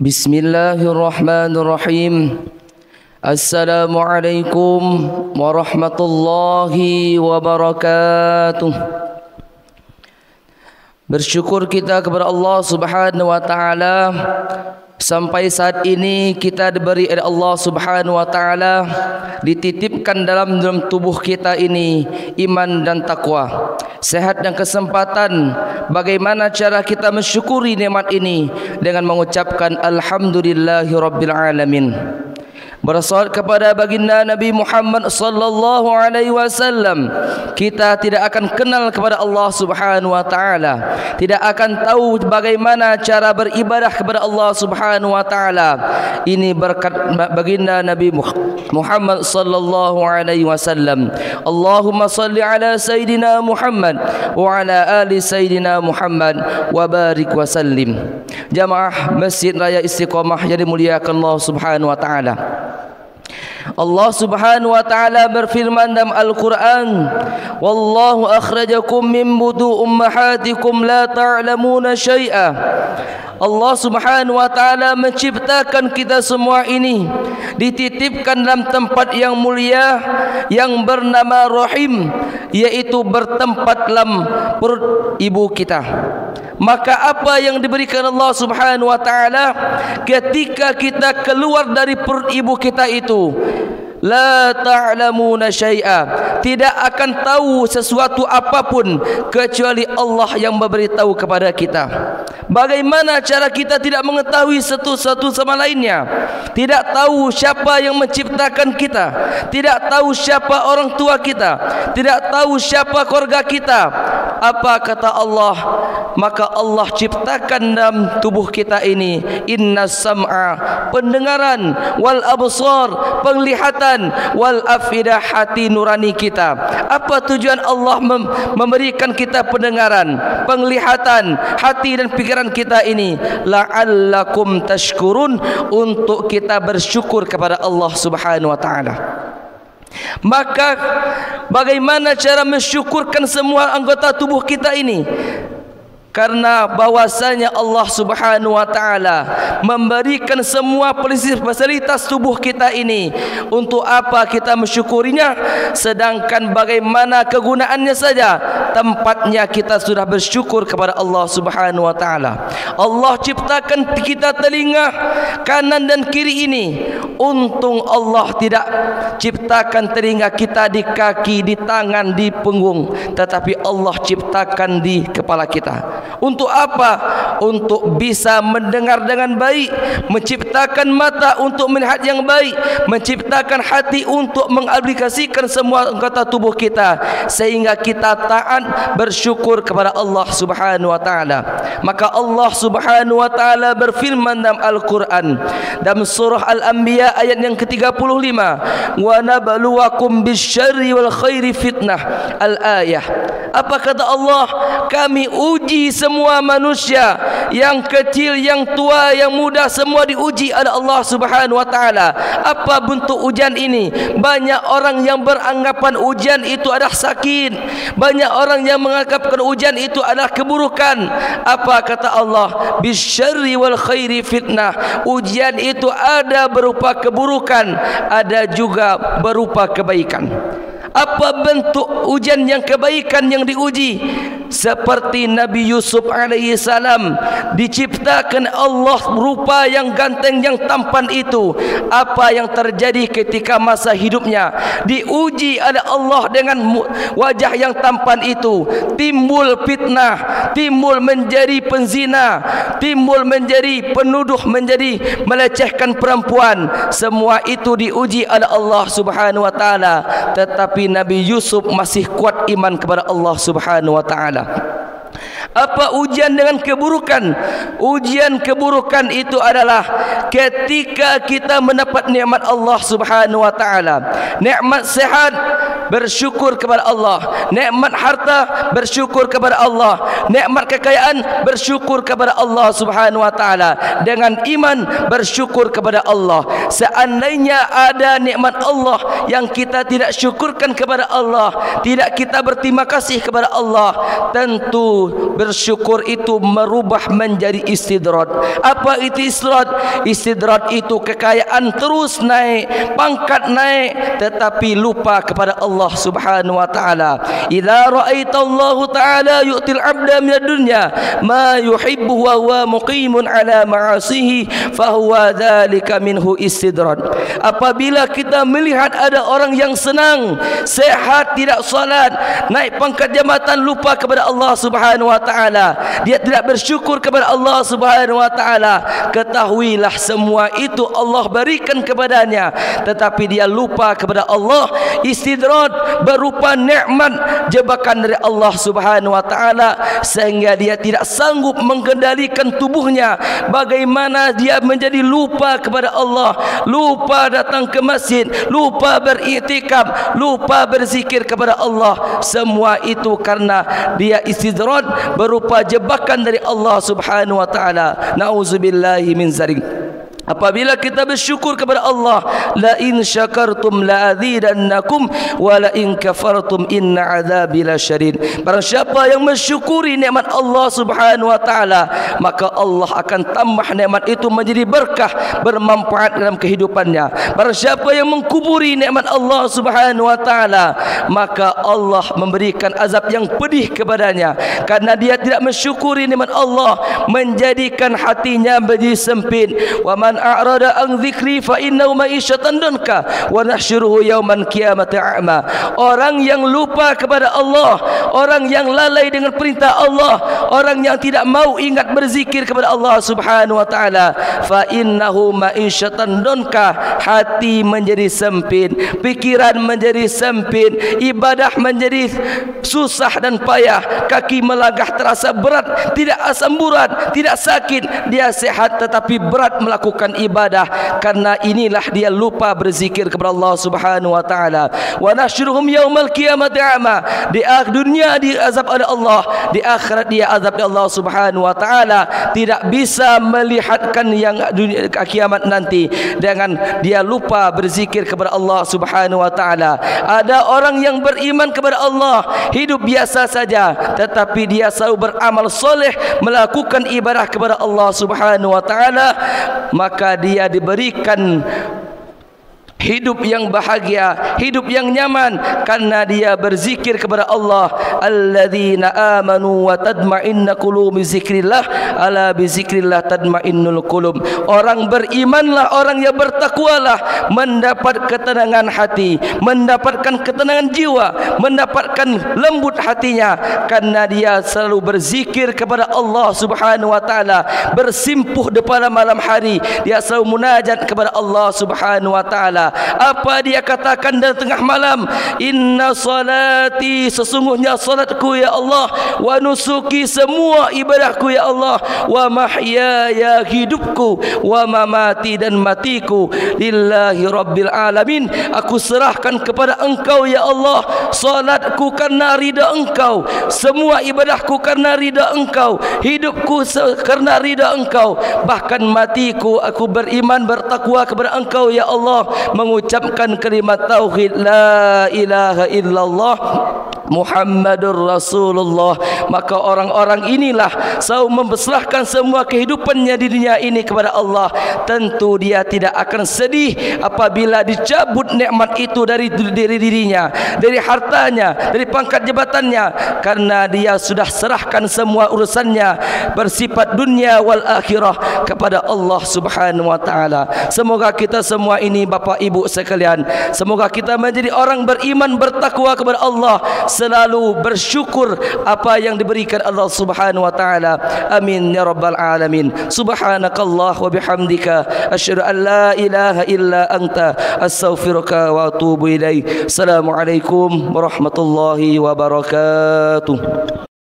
Bismillahirrahmanirrahim. Assalamualaikum warahmatullahi wabarakatuh. Bersyukur kita kepada Allah Subhanahu wa taala, sampai saat ini kita diberi oleh Allah Subhanahu wa taala, dititipkan dalam tubuh kita ini iman dan takwa, sehat dan kesempatan. Bagaimana cara kita mensyukuri nikmat ini? Dengan mengucapkan alhamdulillahirabbil alamin. Bersalawat kepada baginda Nabi Muhammad sallallahu alaihi wasallam. Kita tidak akan kenal kepada Allah Subhanahu wa taala, tidak akan tahu bagaimana cara beribadah kepada Allah Subhanahu wa taala. Ini berkat baginda Nabi Muhammad sallallahu alaihi wasallam. Allahumma salli ala sayidina Muhammad wa ala ali sayidina Muhammad wa barik wa sallim. Jamaah Masjid Raya Istiqamah yang dimuliakan Allah Subhanahu wa taala. Allah Subhanahu wa taala berfirman dalam Al-Qur'an, "Wallahu akhrajakum min butu ummahatikum la ta'lamuna syai'a." Allah Subhanahu wa taala menciptakan kita semua ini, dititipkan dalam tempat yang mulia yang bernama rahim, yaitu bertempat dalam perut ibu kita. Maka apa yang diberikan Allah Subhanahu wa taala ketika kita keluar dari perut ibu kita itu, la ta'lamuna syai'a, tidak akan tahu sesuatu apapun kecuali Allah yang memberitahu kepada kita. Bagaimana cara kita tidak mengetahui satu sama lainnya? Tidak tahu siapa yang menciptakan kita, tidak tahu siapa orang tua kita, tidak tahu siapa keluarga kita. Apa kata Allah? Maka Allah ciptakan dalam tubuh kita ini innas sam'a, pendengaran, wal absar, penglihatan, wal afidah, hati nurani kita. Apa tujuan Allah memberikan kita pendengaran, penglihatan, hati dan pikiran kita ini? La'allakum tashkurun, untuk kita bersyukur kepada Allah Subhanahu wa taala. Maka bagaimana cara mensyukurkan semua anggota tubuh kita ini? Karena bahwasanya Allah Subhanahu wa taala memberikan semua fasilitas tubuh kita ini. Untuk apa kita mensyukurinya? Sedangkan bagaimana kegunaannya saja, tempatnya kita sudah bersyukur kepada Allah Subhanahu wa taala. Allah ciptakan kita telinga kanan dan kiri ini. Untung Allah tidak ciptakan telinga kita di kaki, di tangan, di punggung, tetapi Allah ciptakan di kepala kita. Untuk apa? Untuk bisa mendengar dengan baik, menciptakan mata untuk melihat yang baik, menciptakan hati untuk mengaplikasikan semua anggota tubuh kita, sehingga kita taat bersyukur kepada Allah Subhanahu wa taala. Maka Allah Subhanahu wa taala berfirman dalam Al-Qur'an, dalam surah Al-Anbiya ayat yang ke-35, "Wa nabluwakum bisyarri wal khairi fitnah." Al-ayah. Apa kata Allah? Kami uji semua manusia, yang kecil, yang tua, yang muda, semua diuji oleh Allah Subhanahu wa taala. Apa bentuk ujian ini? Banyak orang yang beranggapan ujian itu adalah sakit. Banyak orang yang menganggapkan ujian itu adalah keburukan. Apa kata Allah? Bisyarri wal khairi fitnah. Ujian itu ada berupa keburukan, ada juga berupa kebaikan. Apa bentuk ujian yang kebaikan yang diuji? Seperti Nabi Yusuf alaihi salam, diciptakan Allah rupa yang ganteng, yang tampan itu. Apa yang terjadi ketika masa hidupnya? Diuji oleh Allah dengan wajah yang tampan itu. Timbul fitnah, timbul menjadi penzina, timbul menjadi penuduh, menjadi melecehkan perempuan. Semua itu diuji oleh Allah Subhanahu wa taala. Tetapi Nabi Yusuf masih kuat iman kepada Allah Subhanahu wa taala. Apa ujian dengan keburukan? Ujian keburukan itu adalah ketika kita mendapat nikmat Allah Subhanahu wa taala. Nikmat sehat, bersyukur kepada Allah. Nikmat harta, bersyukur kepada Allah. Nikmat kekayaan, bersyukur kepada Allah Subhanahu wa taala. Dengan iman, bersyukur kepada Allah. Seandainya ada nikmat Allah yang kita tidak syukurkan kepada Allah, tidak kita berterima kasih kepada Allah, tentu bersyukur itu merubah menjadi istidrat. Apa itu istidrat? Istidrat itu kekayaan terus naik, pangkat naik, tetapi lupa kepada Allah Subhanahu wa taala. Idza ra'aita Allah taala yu'til 'abda min ad-dunya ma yuhibbu wa huwa muqimun 'ala ma'asihi fa huwa dzalika minhu istidrat. Apabila kita melihat ada orang yang senang, sehat, tidak salat, naik pangkat jabatan, lupa kepada Allah Subhanahu wa taala, dia tidak bersyukur kepada Allah Subhanahu wa taala, ketahuilah semua itu Allah berikan kepadanya, tetapi dia lupa kepada Allah. Istidrat berupa nikmat jebakan dari Allah Subhanahu wa taala, sehingga dia tidak sanggup mengendalikan tubuhnya. Bagaimana dia menjadi lupa kepada Allah, lupa datang ke masjid, lupa beriktikaf, lupa berzikir kepada Allah. Semua itu karena dia istidrat berupa jebakan dari Allah Subhanahu wa taala. Nauzubillahi min zalik. Apabila kita bersyukur kepada Allah, la in syakartum la azidannakum wa la in kafartum inna adzabi lasyadid. Barang siapa yang mensyukuri nikmat Allah Subhanahu wa taala, maka Allah akan tambah nikmat itu menjadi berkah, bermanfaat dalam kehidupannya. Barang siapa yang mengkuburi nikmat Allah Subhanahu wa taala, maka Allah memberikan azab yang pedih kepadanya, karena dia tidak mensyukuri nikmat Allah, menjadikan hatinya menjadi sempit. Wa man a'rada an dzikri fa innahu ma'isyatan danka wa nahsyuruhu yaumal qiyamati a'ma. Orang yang lupa kepada Allah, orang yang lalai dengan perintah Allah, orang yang tidak mau ingat berzikir kepada Allah Subhanahu wa taala, fa innahu ma'isyatan danka, hati menjadi sempit, pikiran menjadi sempit, ibadah menjadi susah dan payah, kaki melangkah terasa berat, tidak asam urat, tidak sakit, dia sehat tetapi berat melakukan ibadah, karena inilah dia lupa berzikir kepada Allah Subhanahu wa taala. Wa nahsyuruhum yaumal qiyamati a'ma. Di dunia diazab oleh Allah, di akhirat dia azab oleh Allah Subhanahu wa taala, tidak bisa melihatkan yang dunia kiamat nanti dengan dia lupa berzikir kepada Allah Subhanahu wa taala. Ada orang yang beriman kepada Allah, hidup biasa saja, tetapi dia selalu beramal soleh, melakukan ibadah kepada Allah Subhanahu wa taala, maka dia diberikan hidup yang bahagia, hidup yang nyaman, karena dia berzikir kepada Allah. Alladzina amanu wa tadma'inna qulubi zikrillah, ala bi zikrillah tadma'innul qulub. Orang berimanlah, orang yang bertakwalah, mendapat ketenangan hati, mendapatkan ketenangan jiwa, mendapatkan lembut hatinya, karena dia selalu berzikir kepada Allah Subhanahu wa taala, bersimpuh di pada malam hari, dia selalu munajat kepada Allah Subhanahu wa taala. Apa dia katakan dalam tengah malam? Inna salati, sesungguhnya salatku ya Allah, wa nusuki, semua ibadahku ya Allah, wa mahyaya, hidupku, wa mamati, dan matiku, lillahi rabbil alamin. Aku serahkan kepada Engkau ya Allah. Salatku karena ridha Engkau, semua ibadahku karena ridha Engkau, hidupku karena ridha Engkau, bahkan matiku aku beriman bertakwa kepada Engkau ya Allah, mengucapkan kalimat tauhid la ilaha illallah Muhammadur Rasulullah. Maka orang-orang inilah selalu memberserahkan semua kehidupannya di dunia ini kepada Allah. Tentu dia tidak akan sedih apabila dicabut nikmat itu dari dirinya, dari hartanya, dari pangkat jabatannya, karena dia sudah serahkan semua urusannya bersifat dunia wal akhirah kepada Allah Subhanahu wa taala. Semoga kita semua ini Bapak Ibu sekalian, semoga kita menjadi orang beriman bertakwa kepada Allah, selalu bersyukur apa yang diberikan Allah Subhanahu wa taala. Amin ya rabbal alamin. Subhanakallah wa bihamdika asyhadu an la ilaha illa anta astaghfiruka wa atubu ilaik. Assalamualaikum warahmatullahi wabarakatuh.